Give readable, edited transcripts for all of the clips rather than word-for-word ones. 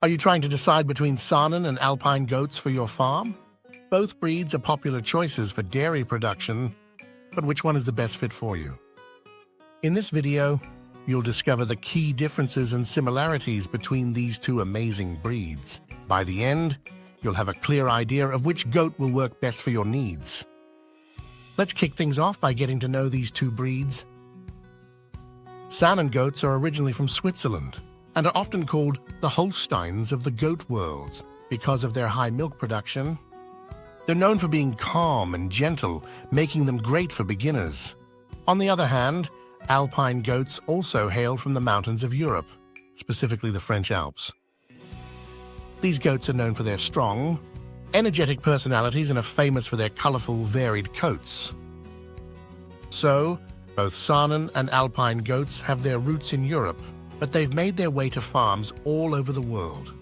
Are you trying to decide between Saanen and Alpine goats for your farm? Both breeds are popular choices for dairy production, but which one is the best fit for you? In this video, you'll discover the key differences and similarities between these two amazing breeds. By the end, you'll have a clear idea of which goat will work best for your needs. Let's kick things off by getting to know these two breeds. Saanen goats are originally from Switzerland and are often called the Holsteins of the goat world because of their high milk production. They're known for being calm and gentle, making them great for beginners. On the other hand, Alpine goats also hail from the mountains of Europe, specifically the French Alps. These goats are known for their strong, energetic personalities and are famous for their colorful, varied coats. So, both Saanen and Alpine goats have their roots in Europe, but they've made their way to farms all over the world.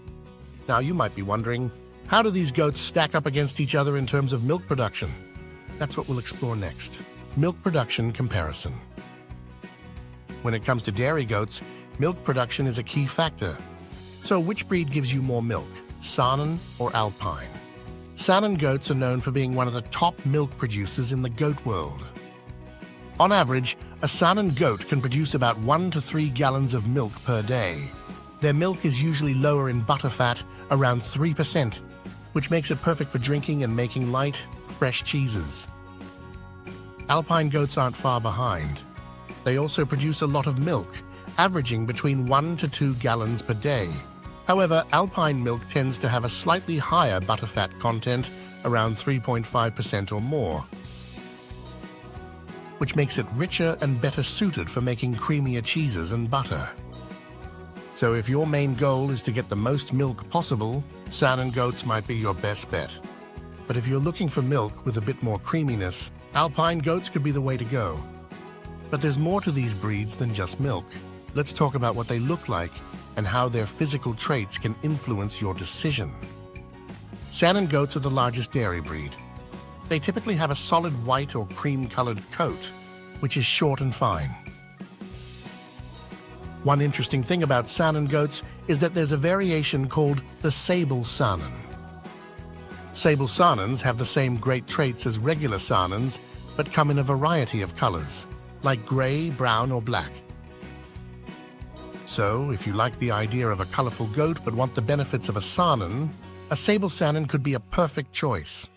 Now you might be wondering, how do these goats stack up against each other in terms of milk production? That's what we'll explore next. Milk production comparison. When it comes to dairy goats, milk production is a key factor. So which breed gives you more milk, Saanen or Alpine? Saanen goats are known for being one of the top milk producers in the goat world. On average, a Saanen goat can produce about 1 to 3 gallons of milk per day. Their milk is usually lower in butter fat, around 3%, which makes it perfect for drinking and making light, fresh cheeses. Alpine goats aren't far behind. They also produce a lot of milk, averaging between 1 to 2 gallons per day. However, Alpine milk tends to have a slightly higher butterfat content, around 3.5% or more, which makes it richer and better suited for making creamier cheeses and butter. So if your main goal is to get the most milk possible, Saanen goats might be your best bet. But if you're looking for milk with a bit more creaminess, Alpine goats could be the way to go. But there's more to these breeds than just milk. Let's talk about what they look like and how their physical traits can influence your decision. Saanen goats are the largest dairy breed. They typically have a solid white or cream-colored coat, which is short and fine. One interesting thing about Saanen goats is that there's a variation called the sable Saanen. Sable Saanens have the same great traits as regular Saanens, but come in a variety of colors, like gray, brown, or black. So, if you like the idea of a colorful goat but want the benefits of a Saanen, a sable Saanen could be a perfect choice.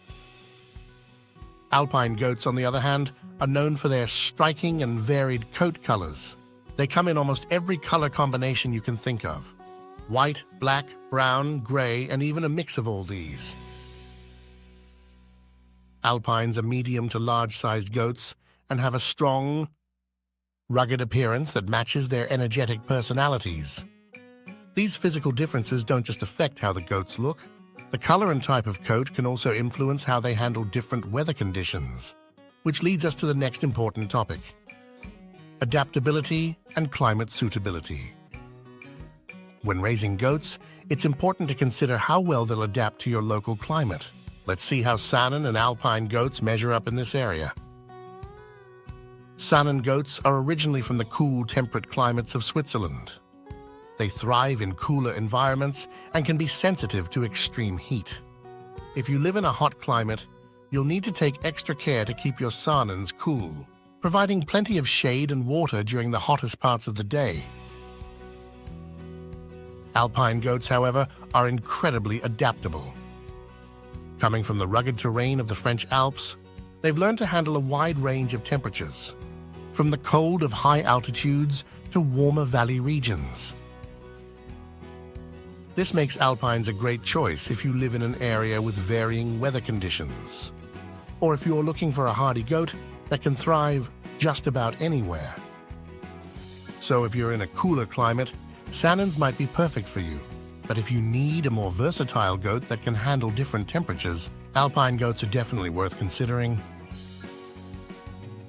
Alpine goats, on the other hand, are known for their striking and varied coat colors. They come in almost every color combination you can think of: white, black, brown, gray, and even a mix of all these. Alpines are medium to large-sized goats and have a strong, rugged appearance that matches their energetic personalities. These physical differences don't just affect how the goats look. The color and type of coat can also influence how they handle different weather conditions, which leads us to the next important topic: adaptability and climate suitability. When raising goats, it's important to consider how well they'll adapt to your local climate. Let's see how Saanen and Alpine goats measure up in this area. Saanen goats are originally from the cool, temperate climates of Switzerland. They thrive in cooler environments and can be sensitive to extreme heat. If you live in a hot climate, you'll need to take extra care to keep your Saanens cool, providing plenty of shade and water during the hottest parts of the day. Alpine goats, however, are incredibly adaptable. Coming from the rugged terrain of the French Alps, they've learned to handle a wide range of temperatures, from the cold of high altitudes to warmer valley regions. This makes Alpines a great choice if you live in an area with varying weather conditions, or if you're looking for a hardy goat that can thrive just about anywhere. So if you're in a cooler climate, Saanens might be perfect for you. But if you need a more versatile goat that can handle different temperatures, Alpine goats are definitely worth considering.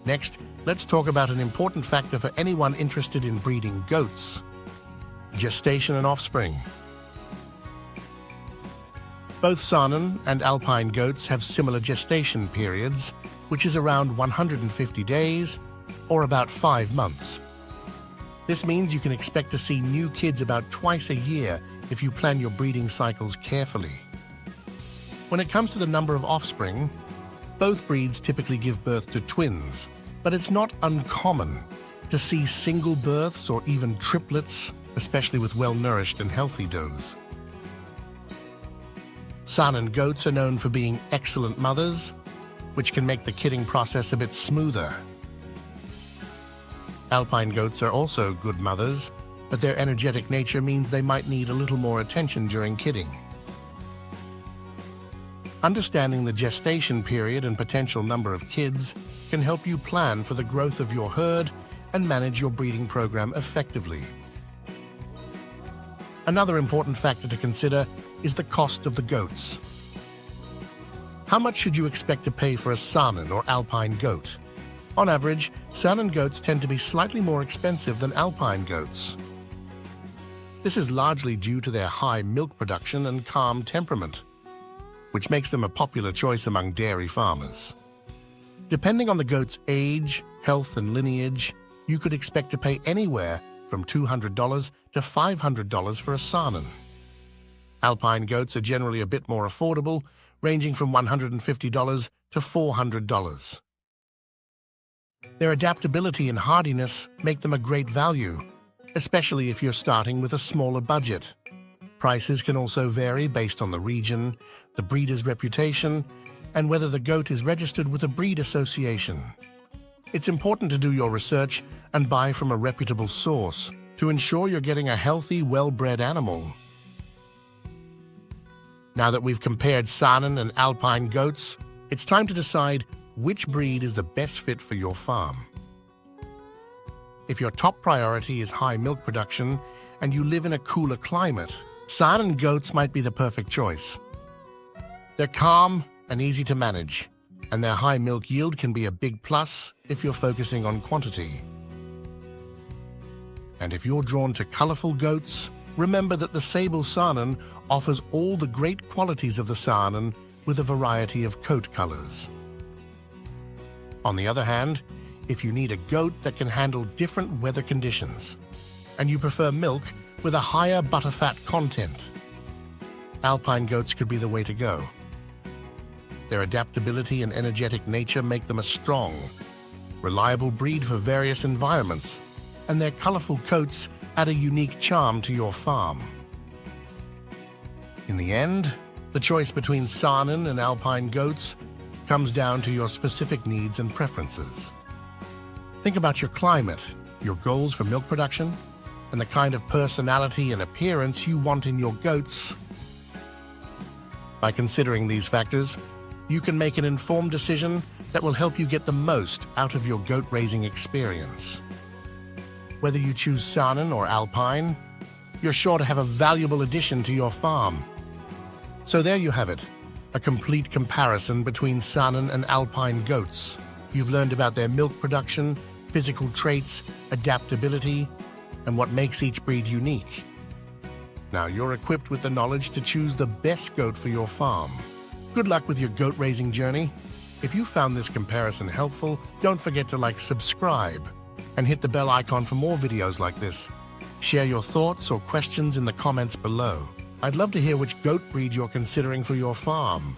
Next, let's talk about an important factor for anyone interested in breeding goats: gestation and offspring. Both Saanen and Alpine goats have similar gestation periods, which is around 150 days, or about 5 months. This means you can expect to see new kids about twice a year if you plan your breeding cycles carefully. When it comes to the number of offspring, both breeds typically give birth to twins, but it's not uncommon to see single births or even triplets, especially with well-nourished and healthy does. Saanen goats are known for being excellent mothers, which can make the kidding process a bit smoother. Alpine goats are also good mothers, but their energetic nature means they might need a little more attention during kidding. Understanding the gestation period and potential number of kids can help you plan for the growth of your herd and manage your breeding program effectively. Another important factor to consider is the cost of the goats. How much should you expect to pay for a Saanen or Alpine goat? On average, Saanen goats tend to be slightly more expensive than Alpine goats. This is largely due to their high milk production and calm temperament, which makes them a popular choice among dairy farmers. Depending on the goat's age, health, and lineage, you could expect to pay anywhere from $200 to $500 for a Saanen. Alpine goats are generally a bit more affordable, ranging from $150 to $400. Their adaptability and hardiness make them a great value, especially if you're starting with a smaller budget. Prices can also vary based on the region, the breeder's reputation, and whether the goat is registered with a breed association. It's important to do your research and buy from a reputable source to ensure you're getting a healthy, well-bred animal. Now that we've compared Saanen and Alpine goats, it's time to decide which breed is the best fit for your farm. If your top priority is high milk production and you live in a cooler climate, Saanen goats might be the perfect choice. They're calm and easy to manage, and their high milk yield can be a big plus if you're focusing on quantity. And if you're drawn to colorful goats, remember that the Sable Saanen offers all the great qualities of the Saanen with a variety of coat colors. On the other hand, if you need a goat that can handle different weather conditions, and you prefer milk with a higher butterfat content, Alpine goats could be the way to go. Their adaptability and energetic nature make them a strong, reliable breed for various environments, and their colorful coats add a unique charm to your farm. In the end, the choice between Saanen and Alpine goats comes down to your specific needs and preferences. Think about your climate, your goals for milk production, and the kind of personality and appearance you want in your goats. By considering these factors, you can make an informed decision that will help you get the most out of your goat raising experience. Whether you choose Saanen or Alpine, you're sure to have a valuable addition to your farm. So there you have it, a complete comparison between Saanen and Alpine goats. You've learned about their milk production, physical traits, adaptability, and what makes each breed unique. Now you're equipped with the knowledge to choose the best goat for your farm. Good luck with your goat raising journey. If you found this comparison helpful, don't forget to subscribe, and hit the bell icon for more videos like this. Share your thoughts or questions in the comments below. I'd love to hear which goat breed you're considering for your farm.